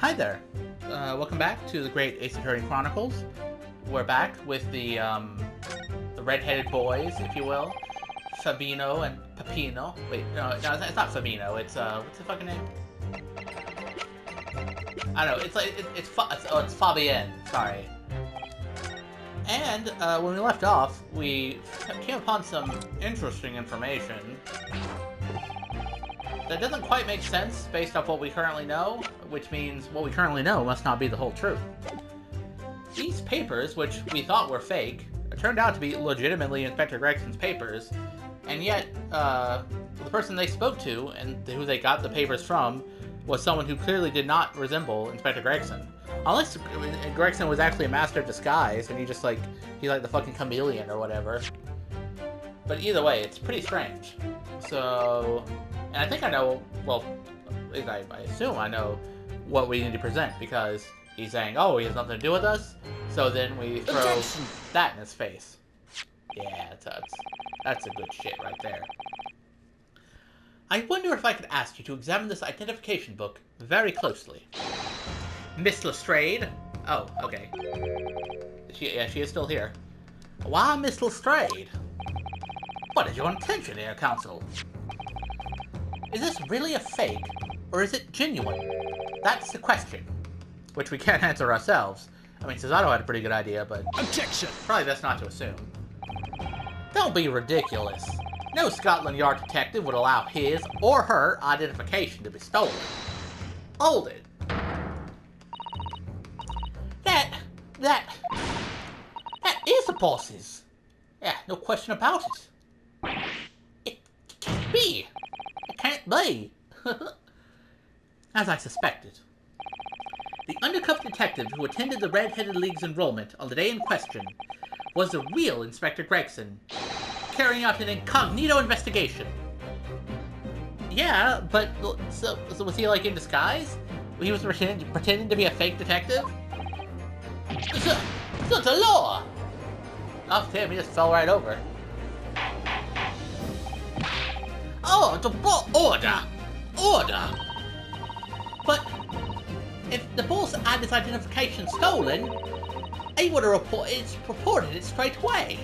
Hi there. Welcome back to the Great Ace Attorney Chronicles. We're back with the red-headed boys, if you will, Fabino and Peppino. Wait, no, it's not Fabino. It's what's the fucking name? I don't know. It's Fabienne. Sorry. And when we left off, we came upon some interesting information that doesn't quite make sense based off what we currently know, which means what we currently know must not be the whole truth. These papers, which we thought were fake, turned out to be legitimately Inspector Gregson's papers, and yet the person they spoke to and who they got the papers from was someone who clearly did not resemble Inspector Gregson. Unless Gregson was actually a master of disguise and he's like the fucking chameleon or whatever. But either way, it's pretty strange. So, and I think I know, well, at least I assume I know what we need to present, because he's saying, oh, he has nothing to do with us, so then we throw that in his face. Yeah, that's a good shit right there. I wonder if I could ask you to examine this identification book very closely. Miss Lestrade? Oh, okay. She is still here. Why, Miss Lestrade? What is your intention here, Counsel? Is this really a fake, or is it genuine? That's the question, which we can't answer ourselves. I mean, Cesato had a pretty good idea, but... Objection! Probably best not to assume. Don't be ridiculous. No Scotland Yard detective would allow his or her identification to be stolen. Hold it. That is the boss's. Yeah, no question about it. It can't be. It can't be. As I suspected. The undercover detective who attended the Red-Headed League's enrollment on the day in question was the real Inspector Gregson, carrying out an incognito investigation. Yeah, but so was he like in disguise? He was pretending to be a fake detective? It's the law! Oh, damn, he just fell right over. Oh, order! But if the boss had his identification stolen, he would have reported it straight away.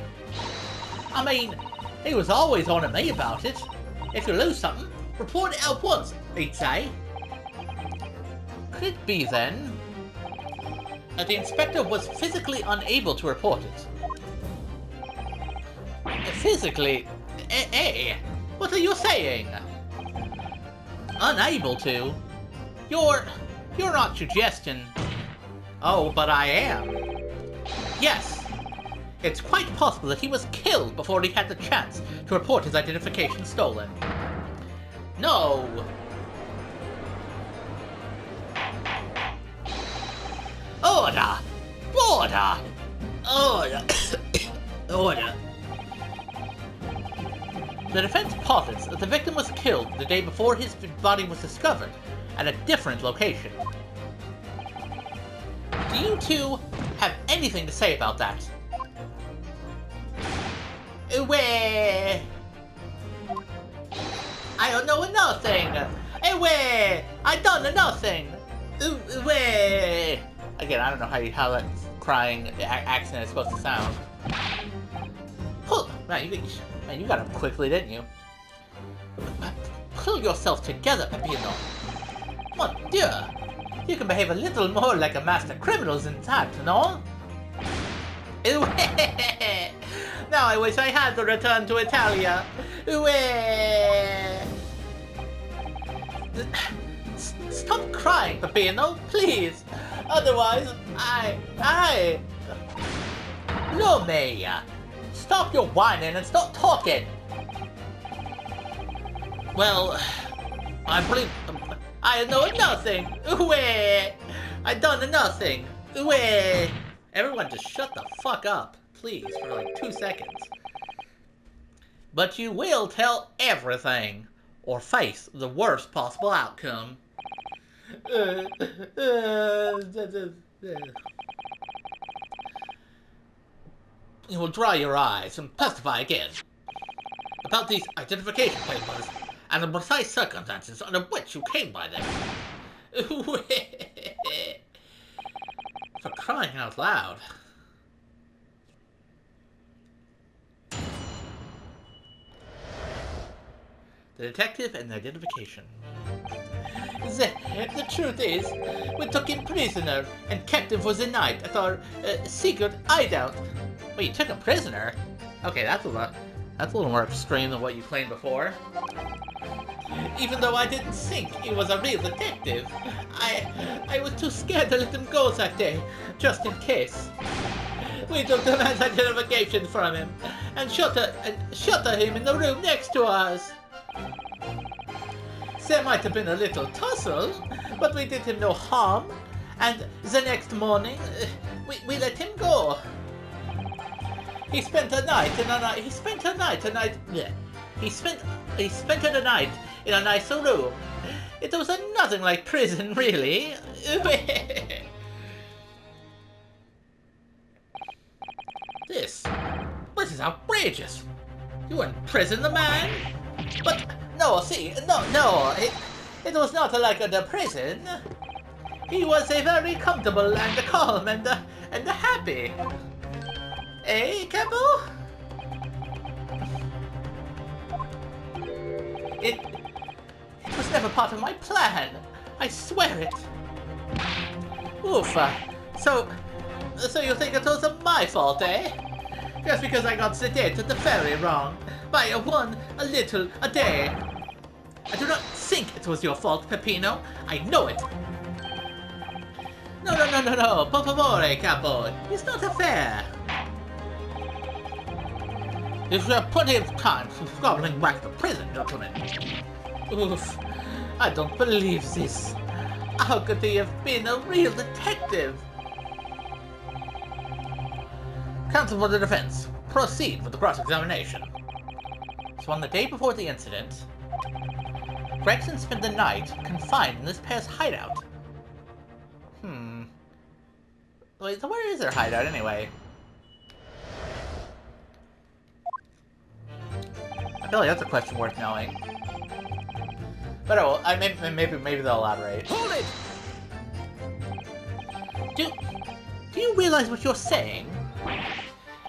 I mean, he was always on at me about it. If you lose something, report it at once, he'd say. Could it be, then, that the inspector was physically unable to report it? Physically? What are you saying? Unable to? You're not suggesting... Oh, but I am. Yes. It's quite possible that he was killed before he had the chance to report his identification stolen. No. Order! Order! Order! Order. The defense posits that the victim was killed the day before his body was discovered at a different location. Do you two have anything to say about that? Where? I don't know nothing. Where? I don't know nothing. Where? Again, I don't know how that crying accent is supposed to sound. Man, you got him quickly, didn't you? Pull yourself together, Peppino. Mon Dieu! You can behave a little more like a master criminal than that, no? Now I wish I had to return to Italia. Stop crying, Peppino, please. Otherwise, No, Maya. Stop your whining and stop talking. Well, I believe I know nothing. I done nothing. Everyone just shut the fuck up, please, for like 2 seconds. But you will tell everything, or face the worst possible outcome. You will dry your eyes and testify again about these identification papers and the precise circumstances under which you came by them. crying out loud. The detective and the identification. The truth is, we took him prisoner and kept him for the night at our secret hideout. Wait, you took him prisoner? Okay, that's a little more extreme than what you claimed before. Even though I didn't think he was a real detective, I was too scared to let him go that day, just in case. We took the man's identification from him and shelter him in the room next to us. There might have been a little tussle, but we did him no harm, and the next morning, we let him go. He spent a night in a nicer room. It was nothing like prison, really. This is outrageous. You were in prison, the man? But no, it was not like the prison. He was a very comfortable and calm and happy. Eh, Capo? It was never part of my plan. I swear it. Oof. So you think it was my fault, eh? Just because I got the date at the ferry wrong by a day. I do not think it was your fault, Peppino. I know it. No. Per favore, Capo. It's not fair. You should have plenty of time for gobbling back to prison, gentlemen. Oof. I don't believe this. How could he have been a real detective? Counsel for the defense, proceed with the cross-examination. So on the day before the incident, Gregson spent the night confined in this pair's hideout. Wait, so where is their hideout anyway? I feel like that's a question worth knowing. But oh, maybe they'll elaborate. Hold it! Do you realize what you're saying?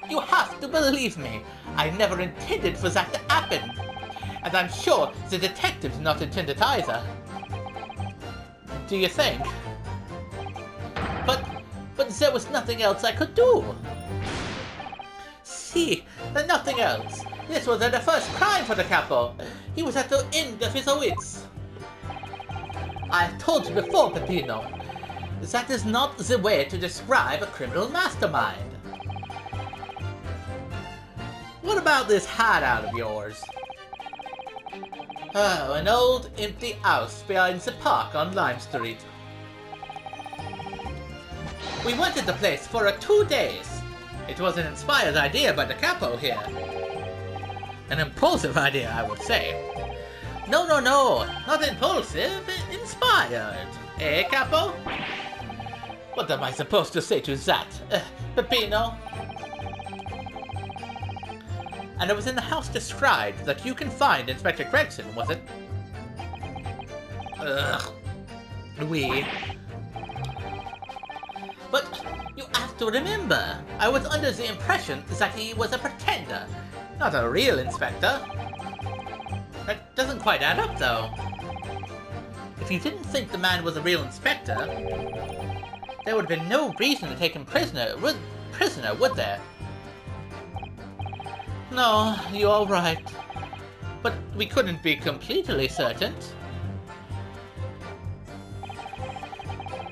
You have to believe me. I never intended for that to happen. And I'm sure the detective did not intend it either. Do you think? But there was nothing else I could do. See, nothing else. This was the first crime for the capo. He was at the end of his wits. I've told you before, Peppino. That is not the way to describe a criminal mastermind. What about this hideout of yours? Oh, an old empty house behind the park on Lime Street. We wanted the place for 2 days. It was an inspired idea by the capo here. An impulsive idea, I would say. No, not impulsive, inspired. Eh, capo? What am I supposed to say to that, Peppino? And it was in the house described that you can find Inspector Gregson, was it? Ugh. Oui. But you have to remember, I was under the impression that he was a pretender, not a real inspector. That doesn't quite add up, though. If you didn't think the man was a real inspector, there would have been no reason to take him prisoner, would there? No, you're right. But we couldn't be completely certain.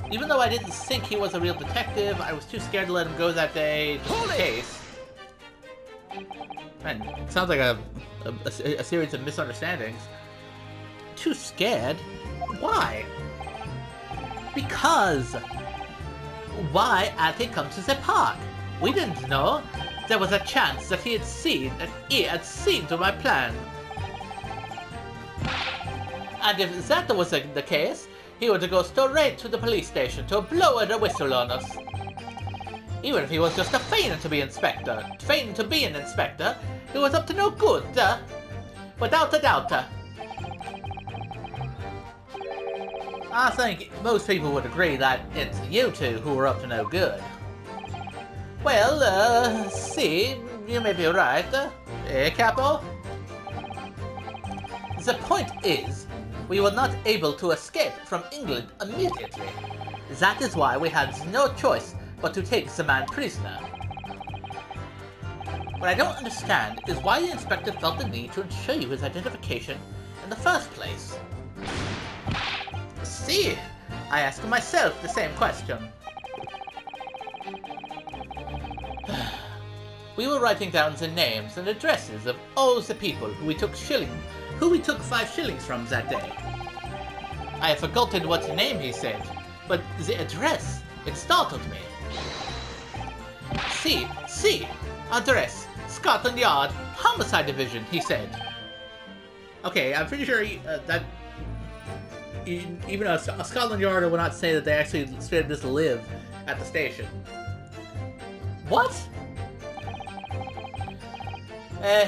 Even though I didn't think he was a real detective, I was too scared to let him go that day, just in case. Man, it sounds like a series of misunderstandings. Too scared? Why? Because! Why had he come to the park? We didn't know. There was a chance that he had seen to my plan. And if that was the case, he would go straight to the police station to blow the whistle on us. Even if he was just feigning to be an inspector, he was up to no good, without a doubt. I think most people would agree that it's you two who are up to no good. Well, see, you may be right. Capo? The point is, we were not able to escape from England immediately. That is why we had no choice but to take the man prisoner. What I don't understand is why the inspector felt the need to ensure you his identification in the first place. See, I ask myself the same question. We were writing down the names and addresses of all the people who we took 5 shillings from that day. I have forgotten what name he said, but the address, it startled me. See, address, Scotland Yard, Homicide Division, he said. Okay, I'm pretty sure that even a Scotland Yard would not say that they actually straight up just live at the station. What?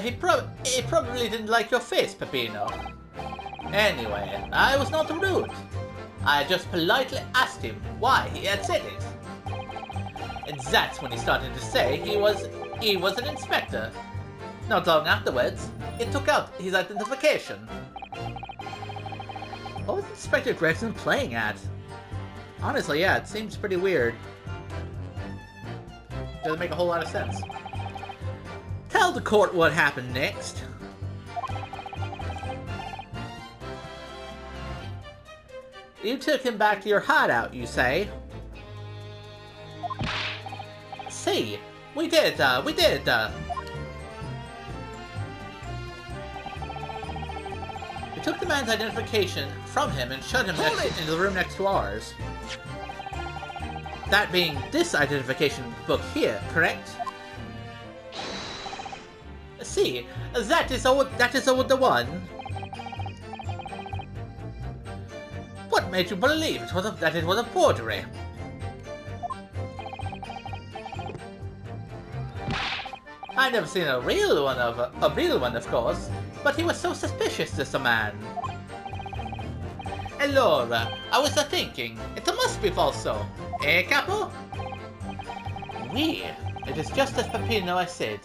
He probably didn't like your face, Peppino. Anyway, I was not rude. I just politely asked him why he had said it. And that's when he started to say he was an inspector. Not long afterwards, he took out his identification. What was Inspector Gregson playing at? Honestly, yeah, it seems pretty weird. Doesn't make a whole lot of sense. Tell the court what happened next. You took him back to your hideout, you say? See, we did. We took the man's identification from him and shoved him into the room next to ours. That being this identification book here, correct? See, that is the one. What made you believe that it was a forgery? I never seen a real one, of course, but he was so suspicious, this man. Allora, I was thinking, it must be falso, Capo? Oui, it is just as Peppino I said.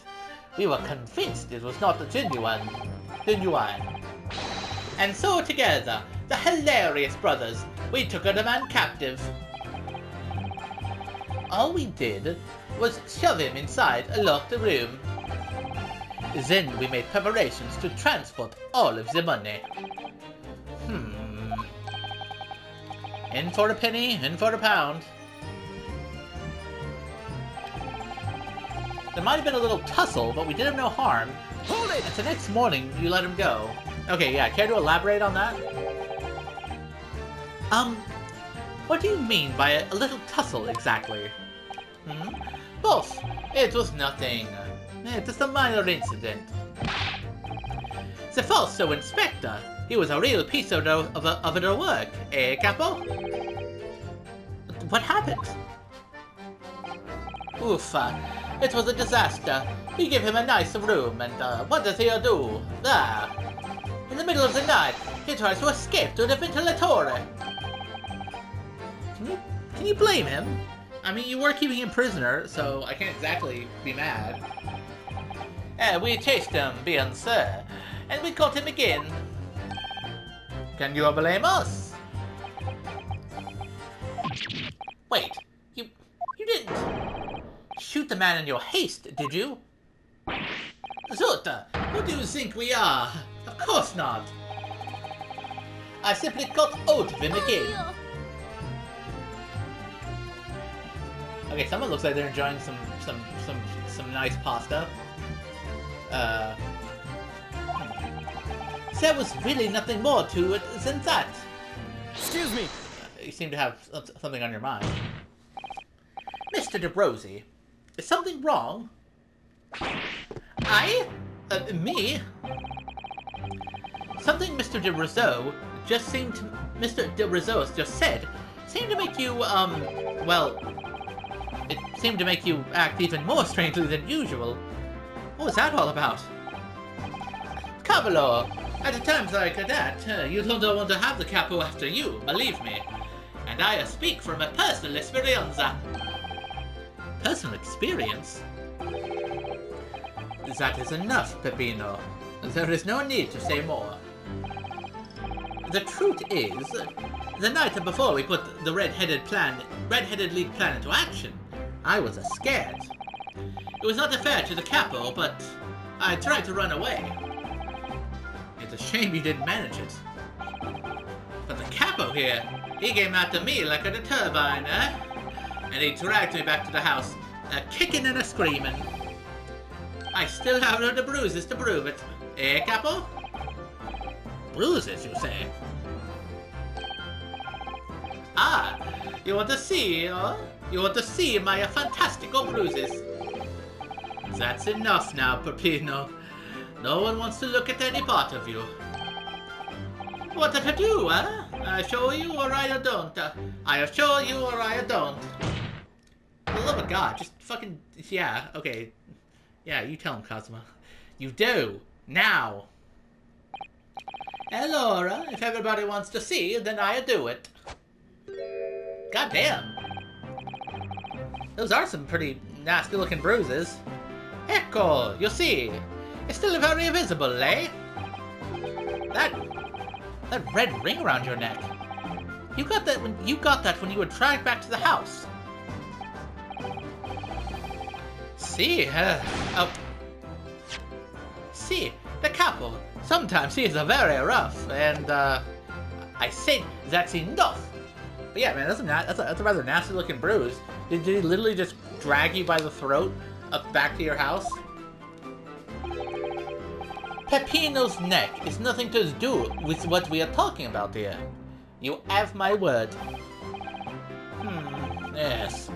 We were convinced it was not genuine. And so together, the hilarious brothers, we took the man captive. All we did was shove him inside a locked room. Then we made preparations to transport all of the money. In for a penny, in for a pound. There might have been a little tussle, but we did him no harm. Hold it! And the next morning, you let him go. Okay, yeah, care to elaborate on that? What do you mean by a little tussle, exactly? Boss, it was nothing. Just a minor incident. The falso inspector, he was a real piece of their work, Capo? What happened? Oof, it was a disaster. We gave him a nice room, and what does he do? There. In the middle of the night, he tries to escape to the ventilatore. Can you blame him? I mean, you were keeping him prisoner, so I can't exactly be mad. We chased him, bien sir, and we caught him again. Can you blame us? Wait, you didn't shoot the man in your haste, did you? Zota, who do you think we are? Of course not. I simply got out of him again. Okay, someone looks like they're enjoying some nice pasta. There was really nothing more to it than that. Excuse me. You seem to have something on your mind. Mr. De Brosi, is something wrong? Me? Something Mr. De Rizzo just said seemed to make you, well, it seemed to make you act even more strangely than usual. What was that all about? Cavolo, at times like that, you don't want to have the capo after you, believe me. And I speak from a personal experience. personal experience. That is enough, Peppino. There is no need to say more. The truth is, the night before we put the red-headed lead plan into action, I was scared. It was not fair to the capo, but I tried to run away. It's a shame you didn't manage it. But the capo here, he came after me like a turbine, eh? And he dragged me back to the house, kicking and screaming. I still have the bruises to prove it. Eh, capo? Bruises, you say? Ah, you want to see, huh? You want to see my fantastical bruises? That's enough now, Peppino. No one wants to look at any part of you. What did I do, huh? I show you or I don't. I show you or I don't. For the love of God, just fucking... Yeah, okay. Yeah, you tell him, Cosmo. You do. Now. Allora, if everybody wants to see, then I do it. God damn. Those are some pretty nasty looking bruises. Ecco, you see. It's still very visible, eh? That red ring around your neck. You got that when you were dragged back to the house. See, See, the capo. Sometimes he is very rough, and I say that's enough. But yeah, man, that's a rather nasty looking bruise. Did he literally just drag you by the throat up back to your house? Peppino's neck is nothing to do with what we are talking about here. You have my word. Yes.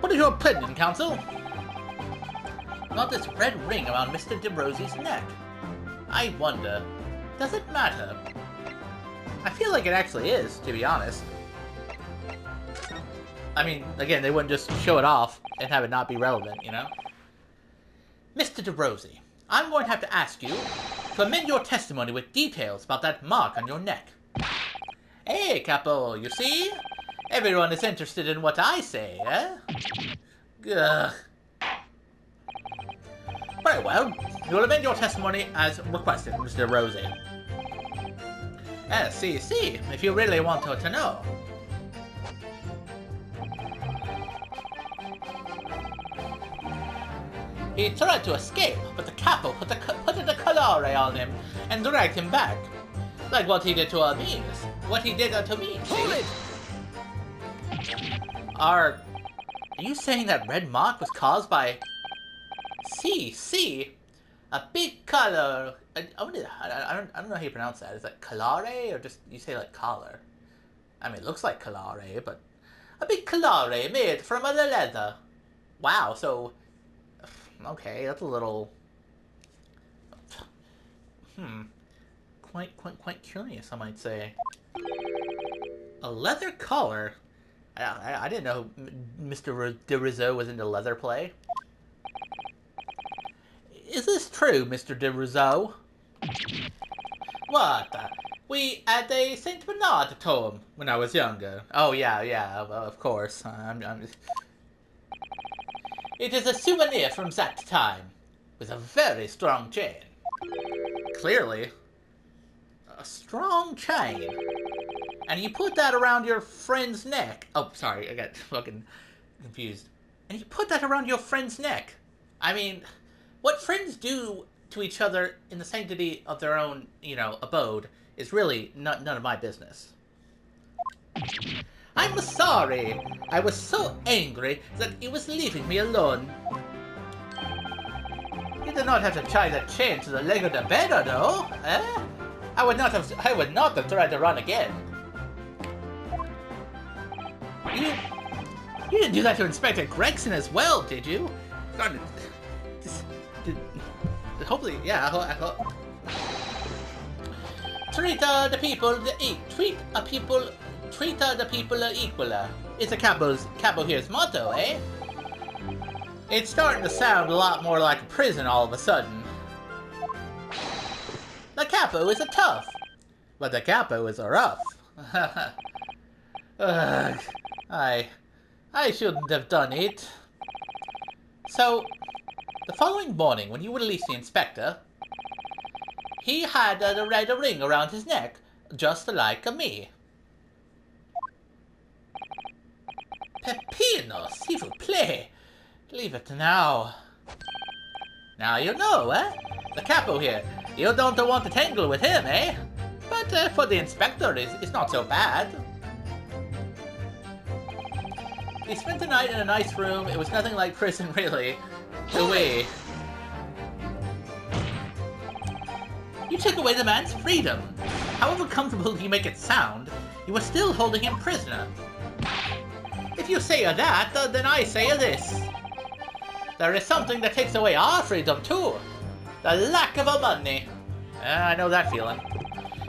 What is your opinion, Counsel? About this red ring around Mr. De Rosie's neck. I wonder, does it matter? I feel like it actually is, to be honest. I mean, again, they wouldn't just show it off and have it not be relevant, you know? Mr. De Rosie, I'm going to have to ask you to amend your testimony with details about that mark on your neck. Hey, Capo, you see? Everyone is interested in what I say, eh? Ugh. Very well. You'll amend your testimony as requested, Mr. Rosie. See, if you really want her to know. He tried to escape, but the capo put a collar on him and dragged him back. Like what he did to our beings. What he did to me. Hold it! Are you saying that red mark was caused by... See, a big color. I don't know how you pronounce that. Is that colare or just you say like collar? I mean, it looks like colare, but a big colare made from other leather. Wow. So, okay, that's a little. Quite curious, I might say. A leather collar. I didn't know Mr. De Rizzo was into leather play. Is this true, Mr. De Rizzo? What? We had a Saint Bernard tome when I was younger. Oh, yeah, of course. It is a souvenir from that time, with a very strong chain. Clearly. A strong chain. And you put that around your friend's neck. Oh, sorry, I got fucking confused. And you put that around your friend's neck. I mean... What friends do to each other in the sanctity of their own, abode is really none of my business. I'm sorry. I was so angry that he was leaving me alone. You did not have to tie that chain to the leg of the bed, though, eh? I would not have tried to run again. You didn't do that to Inspector Gregson as well, did you? Hopefully, yeah. Treat the people equally. It's a capo here's motto, eh? It's starting to sound a lot more like a prison all of a sudden. The capo is a tough, but the capo is a rough. I shouldn't have done it. So, the following morning, when you released the inspector, he had a red ring around his neck, just like me. Peppino, s'il vous plaît. Leave it now. Now you know, eh? The capo here. You don't want to tangle with him, eh? But for the inspector, it's not so bad. He spent the night in a nice room. It was nothing like prison, really. Away. You took away the man's freedom. However comfortable you make it sound, you were still holding him prisoner. If you say that, then I say this. There is something that takes away our freedom too. The lack of money. I know that feeling.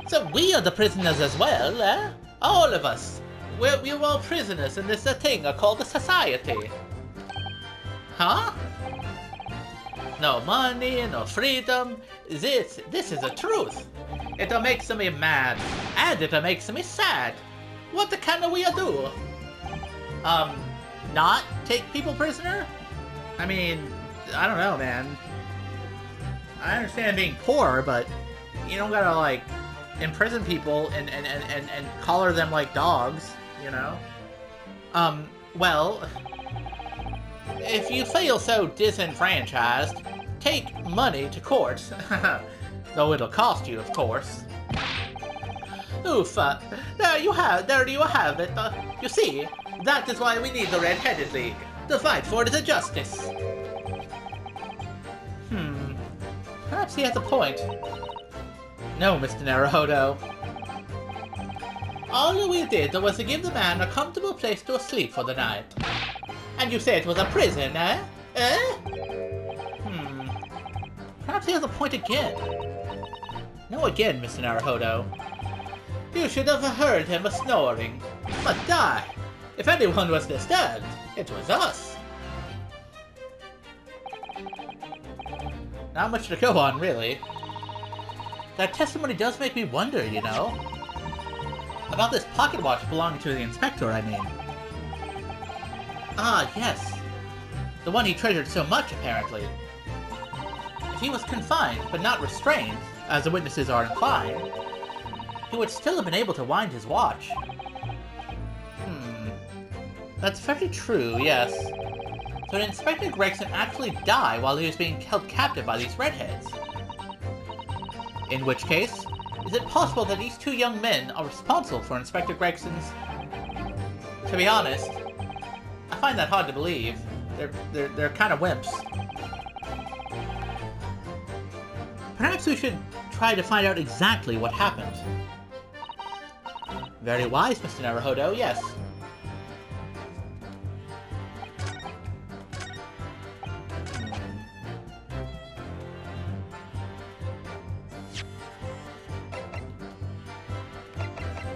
So we are the prisoners as well, eh? All of us. We're all prisoners in this thing called the society. Huh? No money, no freedom. This is the truth. It makes me mad, and it makes me sad. What can we do? Not take people prisoner? I mean, I don't know, man. I understand being poor, but you don't gotta, like, imprison people and collar them like dogs, you know? Well, if you feel so disenfranchised, take money to court. Though it'll cost you, of course. Oof, there you have it. You see, that is why we need the Red-Headed League, to fight for the justice. Perhaps he has a point. No, Mr. Naruhodo. All we did was to give the man a comfortable place to sleep for the night. And you say it was a prison, eh? Perhaps he has a point again. No again, Mr. Naruhodo. You should have heard him snoring. But if anyone was disturbed, it was us. Not much to go on, really. That testimony does make me wonder, you know? About this pocket watch belonging to the inspector, I mean. Ah, yes. The one he treasured so much, apparently. If he was confined, but not restrained, as the witnesses are implying, he would still have been able to wind his watch. That's very true, yes. So did Inspector Gregson actually die while he was being held captive by these redheads? In which case, is it possible that these two young men are responsible for Inspector Gregson's... To be honest, I find that hard to believe. They're kind of wimps. Perhaps we should try to find out exactly what happened. Very wise, Mr. Naruhodo, yes.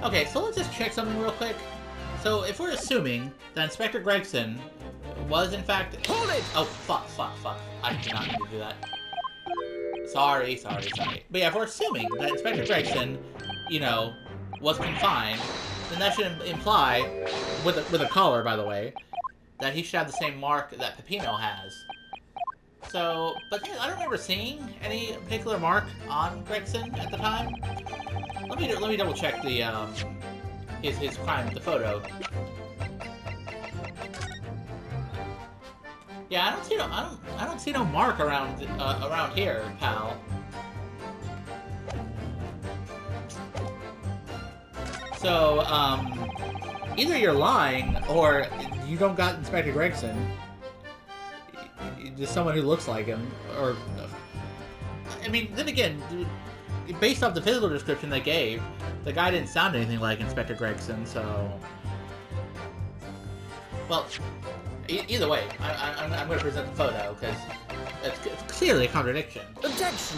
Okay, so let's just check something real quick. So, if we're assuming that Inspector Gregson was in fact... Hold it! Oh, fuck. I did not need to do that. Sorry. But yeah, if we're assuming that Inspector Gregson, you know, was confined, then that should imply, with a collar, by the way, that he should have the same mark that Peppino has. So, but yeah, I don't remember seeing any particular mark on Gregson at the time. Let me double check the his crime with the photo. Yeah, I don't see no mark around here, pal. So either you're lying or you don't got Inspector Gregson. Just someone who looks like him, or I mean, then again, based off the physical description they gave, the guy didn't sound anything like Inspector Gregson, so... Well, either way, I'm going to present the photo, because it's clearly a contradiction. Objection!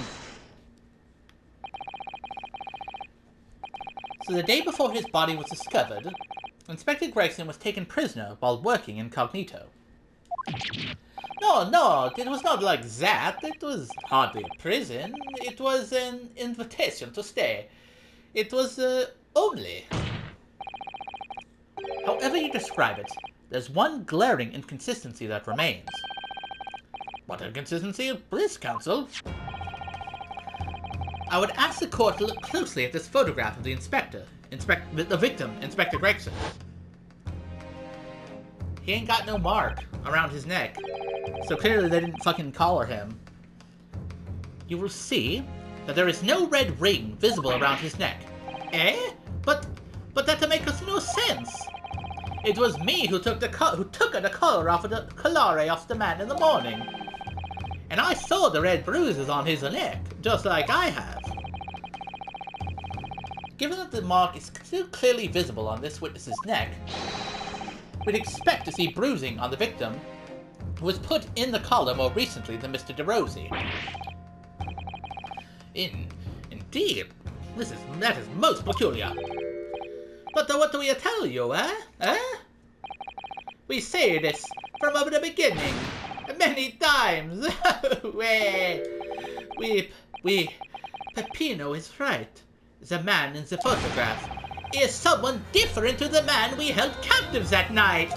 So the day before his body was discovered, Inspector Gregson was taken prisoner while working incognito. No, it was not like that. It was hardly a prison. It was an invitation to stay. It was, only. However you describe it, there's one glaring inconsistency that remains. What inconsistency of bliss, Counsel? I would ask the court to look closely at this photograph of the the victim, Inspector Gregson. He ain't got no mark around his neck, so clearly they didn't fucking collar him. You will see that there is no red ring visible around his neck. Eh? But that makes no sense. It was me who took the collar off of the collare off the man in the morning. And I saw the red bruises on his neck, just like I have. Given that the mark is still clearly visible on this witness's neck, we'd expect to see bruising on the victim, who was put in the collar more recently than Mr. DeRosie. Indeed, that is most peculiar. But what do we tell you, eh? We say this from the beginning, many times. Peppino is right. The man in the photograph is someone different to the man we held captives that night.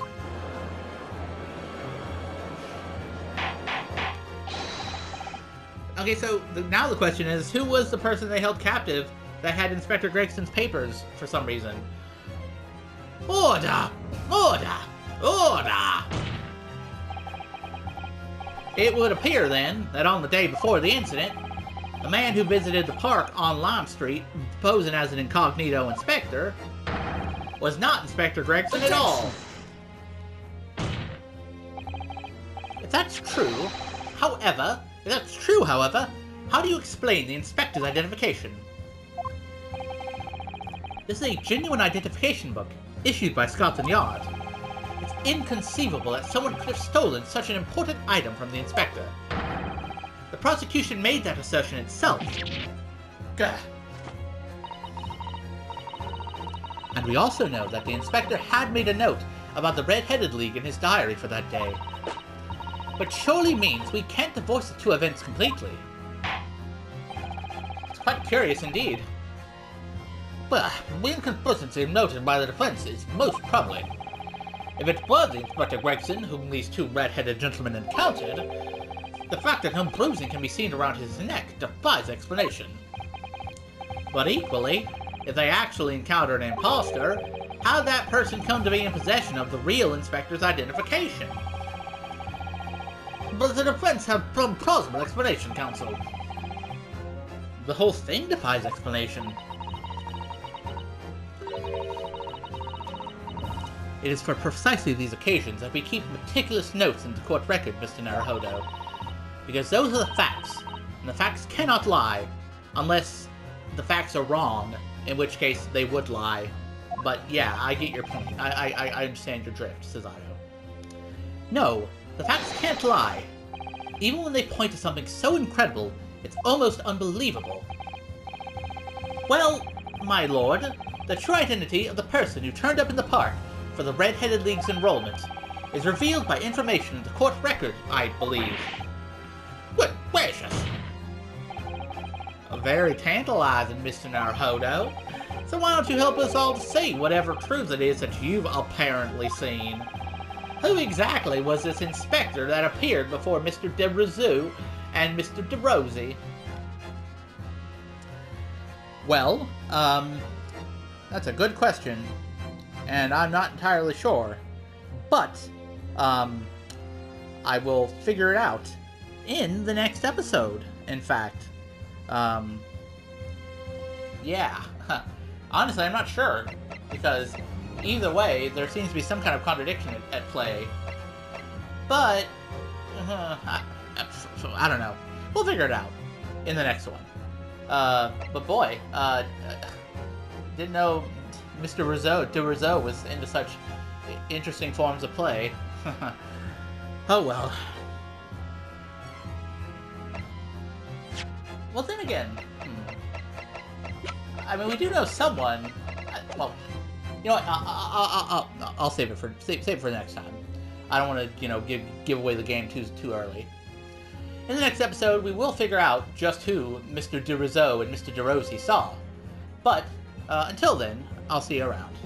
Okay, so now the question is, who was the person they held captive that had Inspector Gregson's papers for some reason? Order! Order! Order! It would appear then that on the day before the incident, the man who visited the park on Lime Street, posing as an incognito inspector, was not Inspector Gregson at all. If that's true, however, how do you explain the inspector's identification? This is a genuine identification book, issued by Scotland Yard. It's inconceivable that someone could have stolen such an important item from the inspector. The prosecution made that assertion itself. Gah. And we also know that the inspector had made a note about the Red-Headed League in his diary for that day. But surely means we can't divorce the two events completely. It's quite curious indeed. But the inconsistency noted by the defense is most troubling. If it was the Inspector Gregson whom these two red-headed gentlemen encountered, the fact that no bruising can be seen around his neck defies explanation. But equally, if they actually encountered an imposter, how did that person come to be in possession of the real inspector's identification? But the defense have some plausible explanation, counsel. The whole thing defies explanation. It is for precisely these occasions that we keep meticulous notes in the court record, Mr. Naruhodo. Because those are the facts, and the facts cannot lie, unless the facts are wrong, in which case they would lie. But yeah, I get your point. I understand your drift, says Io. No, the facts can't lie. Even when they point to something so incredible, it's almost unbelievable. Well, my lord, the true identity of the person who turned up in the park for the Red-Headed League's enrollment is revealed by information in the court record, I believe. Good gracious! Very tantalizing, Mr. Naruhodo. So why don't you help us all to see whatever truth it is that you've apparently seen? Who exactly was this inspector that appeared before Mr. DeRosie and Mr. DeRosie? Well, that's a good question, and I'm not entirely sure. But, I will figure it out in the next episode, in fact. Yeah. Honestly, I'm not sure, because either way, there seems to be some kind of contradiction at play. But, I don't know. We'll figure it out in the next one. But boy, didn't know Mr. DeRosie was into such interesting forms of play. Oh well. Well, then again, I mean, we do know someone. Well, you know what? I'll save it for the next time. I don't want to, give away the game too early. In the next episode, we will figure out just who Mr. DeRosie and Mr. DeRosie saw. But until then, I'll see you around.